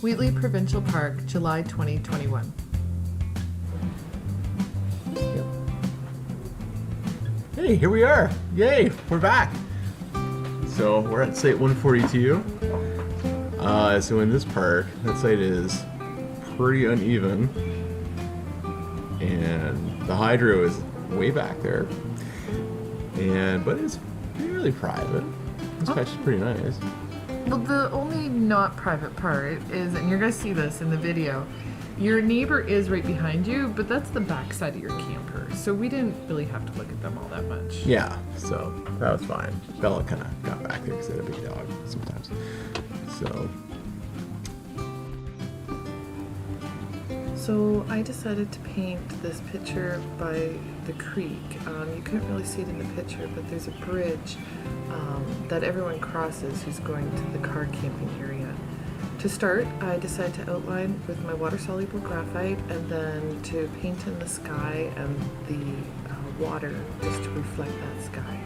Wheatley Provincial Park, July 2021. Hey, here we are. Yay, we're back. So we're at site 142. So in this park, that site is pretty uneven, and the hydro is way back there. But it's really private. This patch is pretty nice. Well, the only not private part is, and you're going to see this in the video, your neighbor is right behind you, but that's the back side of your camper. So we didn't really have to look at them all that much. Yeah, so that was fine. Bella kind of got back there because they had a big dog sometimes. So I decided to paint this picture by the creek. You couldn't really see it in the picture, but there's a bridge that everyone crosses who's going to the car camping area. To start, I decided to outline with my water-soluble graphite and then to paint in the sky and the water just to reflect that sky.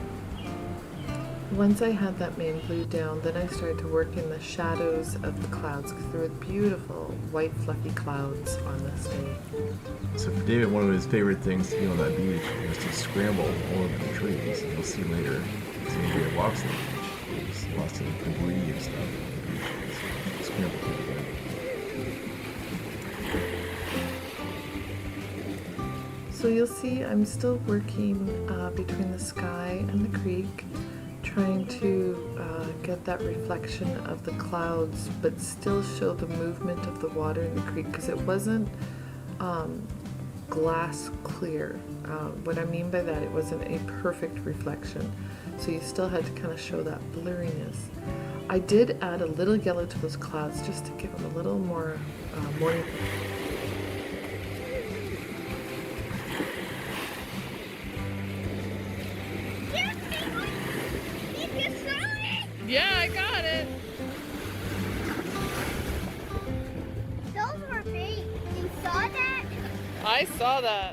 Once I had that main blue down, then I started to work in the shadows of the clouds because there were beautiful white fluffy clouds on this day. So for David, one of his favorite things to be on that beach was to scramble all over the trees. And you'll see later, as David walks on the beach, there's lots of debris and stuff on the beach. So scramble pretty good. So you'll see I'm still working between the sky and the creek, trying to get that reflection of the clouds, but still show the movement of the water in the creek because it wasn't glass clear. What I mean by that, it wasn't a perfect reflection. So you still had to kind of show that blurriness. I did add a little yellow to those clouds just to give them a little more morning. Yeah, I got it. Those were big. You saw that? I saw that.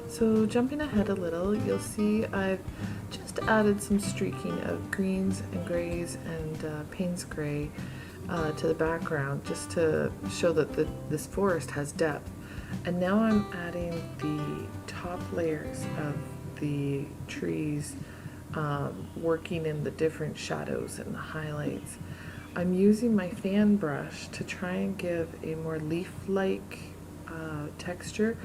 So jumping ahead a little, you'll see I've just added some streaking of greens and grays and Payne's gray to the background just to show that this forest has depth. And now I'm adding the top layers of the trees, working in the different shadows and the highlights. I'm using my fan brush to try and give a more leaf-like texture.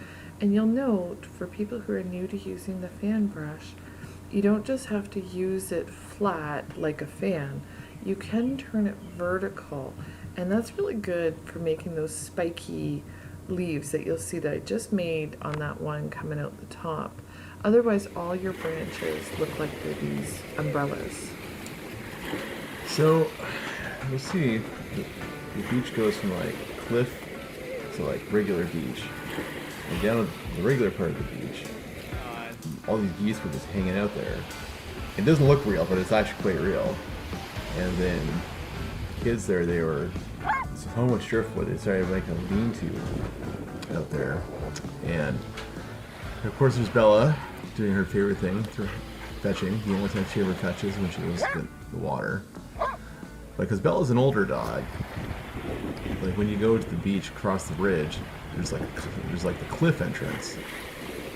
And you'll note, for people who are new to using the fan brush, you don't just have to use it flat like a fan. You can turn it vertical, and that's really good for making those spiky leaves that you'll see that I just made on that one coming out the top. Otherwise, all your branches look like they're these umbrellas. So you'll see the beach goes from like cliff to like regular beach. And down the regular part of the beach, all these geese were just hanging out there. It doesn't look real, but it's actually quite real. And then kids there, they were so much driftwood, they started making a lean-to out there. And of course there's Bella doing her favorite thing, fetching. The only time she ever fetches when she goes to the water. Because Bella's an older dog. Like when you go to the beach across the bridge, there's like the cliff entrance,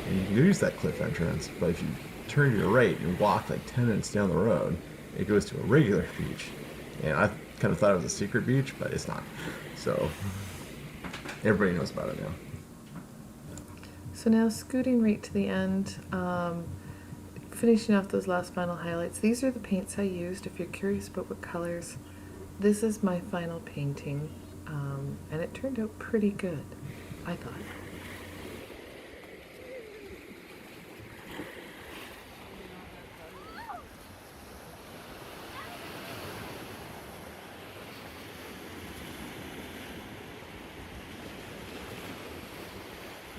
and you can use that cliff entrance. But if you turn to your right and walk like 10 minutes down the road, it goes to a regular beach. And I kind of thought it was a secret beach, but it's not. So everybody knows about it now. So now scooting right to the end, finishing off those last final highlights. These are the paints I used. If you're curious about what colors, this is my final painting, and it turned out pretty good, I thought.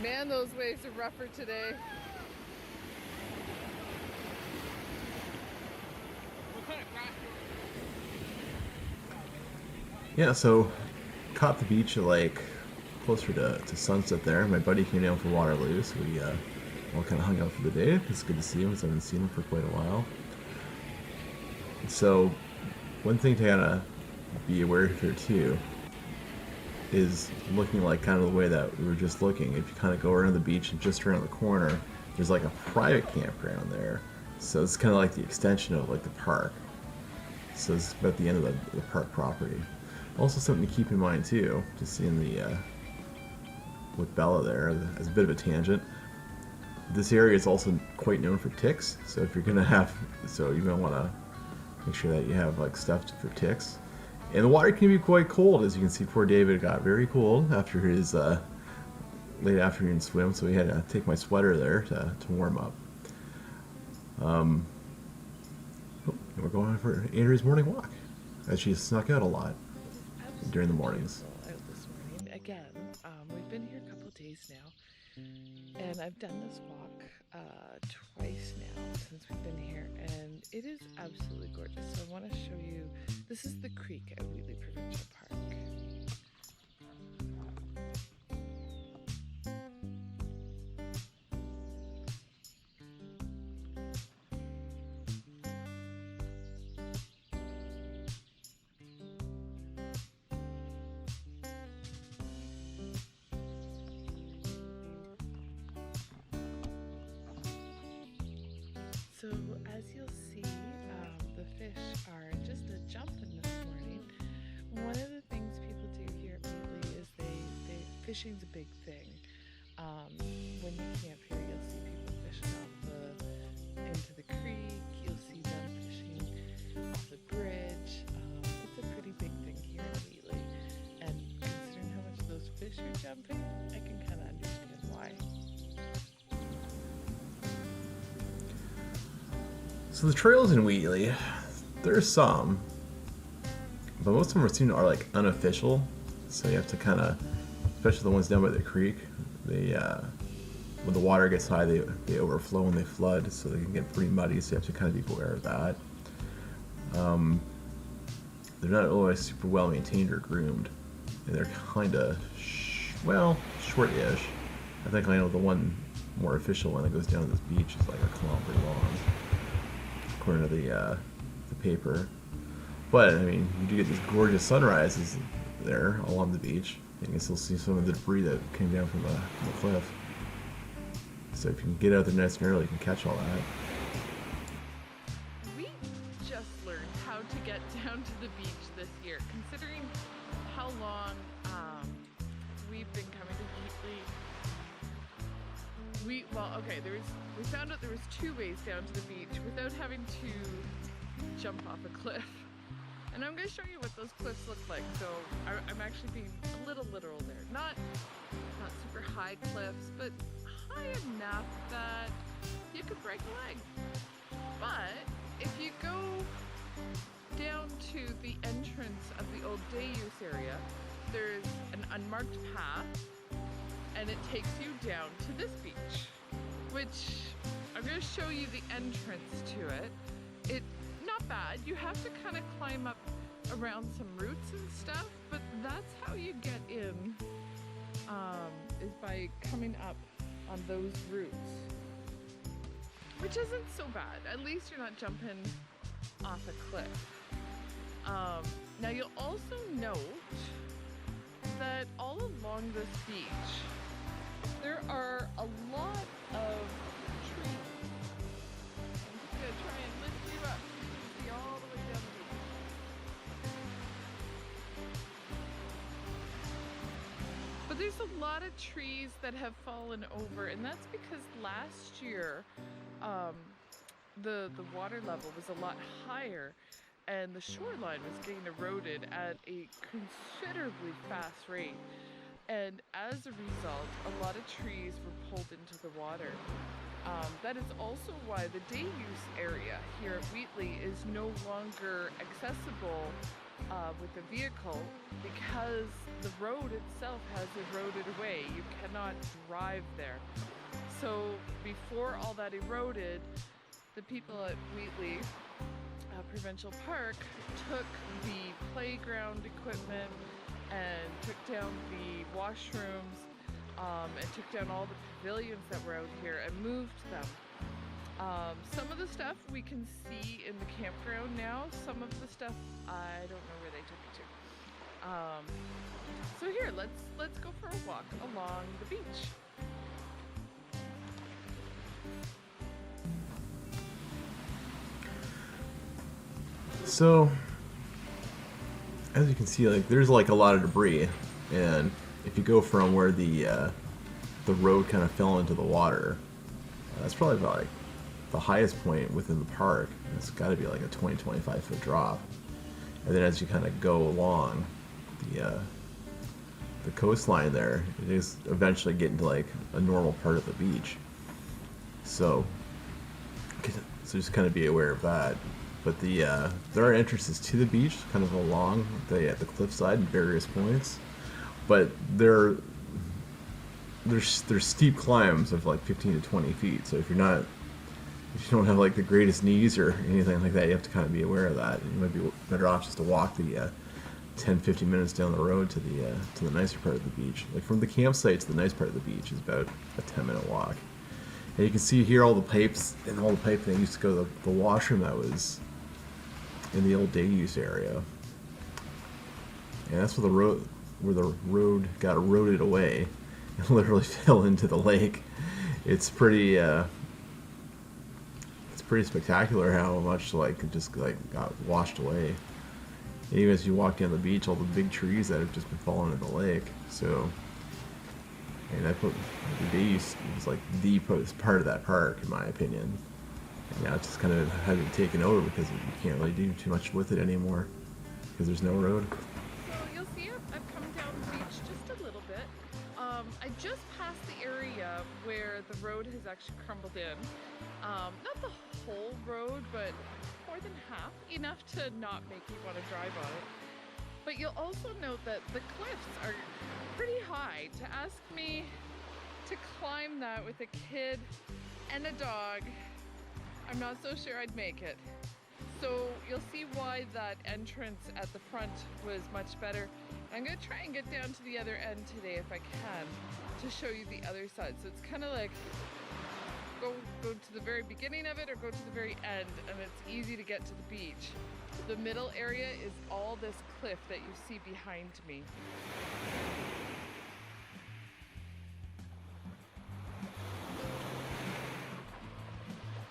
Man, those waves are rougher today. Yeah, so caught the beach at like closer to sunset there. My buddy came down for Waterloo, so we all kind of hung out for the day. It's good to see him, because I haven't seen him for quite a while. So one thing to kind of be aware of here too is looking like kind of the way that we were just looking. If you kind of go around the beach and just around the corner, there's like a private campground there. So it's kind of like the extension of like the park. So it's about the end of the park property. Also something to keep in mind too, just seeing the with Bella there as a bit of a tangent. This area is also quite known for ticks. So if you're gonna have, so you might want to make sure that you have like stuff for ticks. And the water can be quite cold, as you can see. Poor David got very cold after his late afternoon swim, so he had to take my sweater there to warm up. We're going for Andrew's morning walk, as she snuck out a lot during the mornings. Out this morning again. We've been here a couple of days now, and I've done this walk twice now since we've been here, and it is absolutely gorgeous. So I want to show you. This is the creek at Wheatley Provincial Park. So as you'll see, the fish are just a jumping this morning. One of the things people do here at Wheatley is fishing's a big thing. When you camp here, you'll see people fishing off into the creek. You'll see them fishing off the bridge. It's a pretty big thing here at Wheatley, and considering how much those fish are jumping, I can kind of understand why. So the trails in Wheatley, there's some, but most of them are like unofficial. So you have to kind of, especially the ones down by the creek, they when the water gets high, they overflow and they flood, so they can get pretty muddy. So you have to kind of be aware of that. They're not always super well maintained or groomed, and they're kind of short-ish. I think I know the one more official one that goes down to this beach is like a kilometer long, according to the paper. But I mean, you do get these gorgeous sunrises there along the beach. You can still see some of the debris that came down from the cliff. So if you can get out there nice and early, you can catch all that. We just learned how to get down to the beach this year, considering how long we've been coming to Wheatley. We found out there was 2 ways down to the beach without having to jump off a cliff. And I'm going to show you what those cliffs look like. So I'm actually being a little literal there. Not super high cliffs, but high enough that you could break a leg. But if you go down to the entrance of the old day use area, there's an unmarked path, and it takes you down to this beach, which I'm going to show you the entrance to it. It's not bad. You have to kind of climb up around some roots and stuff, but that's how you get in, is by coming up on those roots, which isn't so bad. At least you're not jumping off a cliff. Now you'll also note that all along this beach there are a lot of trees. I'm just going to try and lift you up so you can see all the way down the beach. But there's a lot of trees that have fallen over, and that's because last year the water level was a lot higher, and the shoreline was getting eroded at a considerably fast rate. And as a result, a lot of trees were pulled into the water. That is also why the day use area here at Wheatley is no longer accessible with a vehicle, because the road itself has eroded away. You cannot drive there. So before all that eroded, the people at Wheatley Provincial Park took the playground equipment and took down the washrooms and took down all the pavilions that were out here and moved them. Some of the stuff we can see in the campground now. Some of the stuff I don't know where they took it to. So here, sure. Let's go for a walk along the beach. So, as you can see, like there's like a lot of debris, and if you go from where the road kind of fell into the water, that's probably about like the highest point within the park. It's got to be like a 20-25 foot drop, and then as you kind of go along the coastline there, it is eventually getting to like a normal part of the beach. So just kind of be aware of that. But there are entrances to the beach, kind of along the cliffside at various points. But there's steep climbs of like 15 to 20 feet. So if you don't have like the greatest knees or anything like that, you have to kind of be aware of that. You might be better off just to walk the 10-15 minutes down the road to the nicer part of the beach. Like from the campsite to the nice part of the beach is about a 10-minute walk. And you can see here all the pipes and all the piping that used to go to the washroom that was in the old day use area. And that's where the road got eroded away and literally fell into the lake. It's pretty spectacular how much like it just like got washed away. And even as you walk down the beach, all the big trees that have just been falling in the lake. So, and I put the day use was like the part of that park, in my opinion. And now it's just kind of had it taken over because you can't really do too much with it anymore because there's no road. So you'll see I've come down the beach just a little bit. I just passed the area where the road has actually crumbled in. Not the whole road, but more than half, enough to not make you want to drive on it. But you'll also note that the cliffs are pretty high. To ask me to climb that with a kid and a dog, I'm not so sure I'd make it. So you'll see why that entrance at the front was much better. I'm gonna try and get down to the other end today if I can to show you the other side. So it's kind of like go to the very beginning of it or go to the very end, and it's easy to get to the beach. The middle area is all this cliff that you see behind me.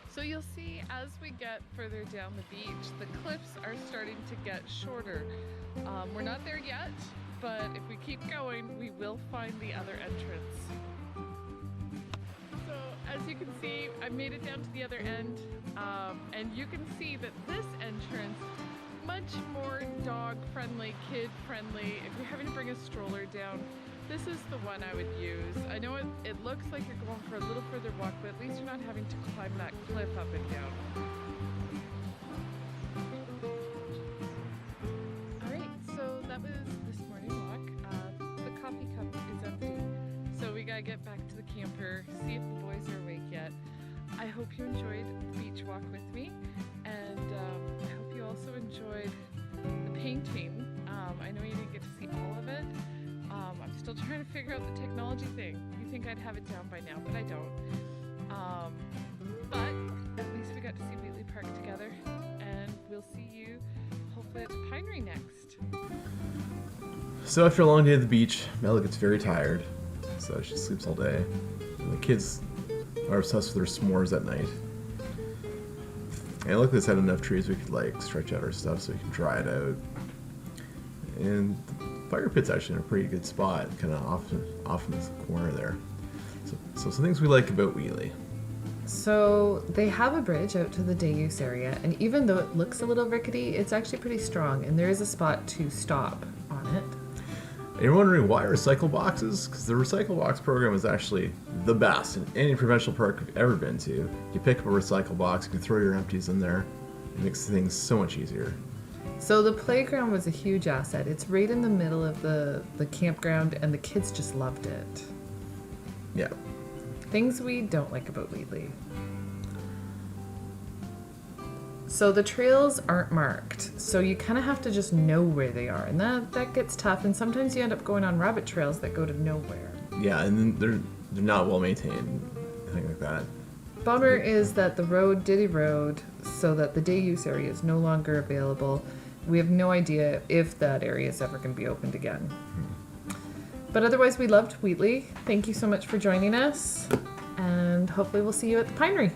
So you'll see as we get further down the beach, the cliffs are starting to get shorter. We're not there yet, but if we keep going, we will find the other entrance. So as you can see, I made it down to the other end, and you can see that this entrance, much more dog-friendly, kid-friendly. If you're having to bring a stroller down, this is the one I would use. I know it looks like you're going for a little further walk, but at least you're not having to climb that cliff up and down. Alright, so that was this morning walk. The coffee cup is empty, so we gotta get back to the camper, see if the boys are awake yet. I hope you enjoyed the beach walk with me, and I hope you also enjoyed the painting. I know you didn't get to see all of it. I'm still trying to figure out the technology thing. You think I'd have it down by now, but I don't. But at least we got to see Wheatley Park together, and we'll see you hopefully at the Pinery next. So after a long day at the beach, Bella gets very tired, so she sleeps all day. And the kids are obsessed with their s'mores at night. And luckily this had enough trees we could like stretch out our stuff so we can dry it out. And the fire pit's actually in a pretty good spot, kind of off in the corner there. So some things we like about Wheatley. So they have a bridge out to the day use area, and even though it looks a little rickety, it's actually pretty strong, and there is a spot to stop on it. And you're wondering why recycle boxes? Because the recycle box program is actually the best in any provincial park you've ever been to. You pick up a recycle box, you can throw your empties in there. It makes things so much easier. So the playground was a huge asset. It's right in the middle of the campground, and the kids just loved it. Yeah. Things we don't like about Wheatley. So the trails aren't marked, so you kind of have to just know where they are, and that gets tough, and sometimes you end up going on rabbit trails that go to nowhere. Yeah, and then they're not well maintained, anything like that. Bummer is that the road did erode so that the day use area is no longer available. We have no idea if that area is ever going to be opened again. But otherwise, we loved Wheatley. Thank you so much for joining us, and hopefully we'll see you at the Pinery.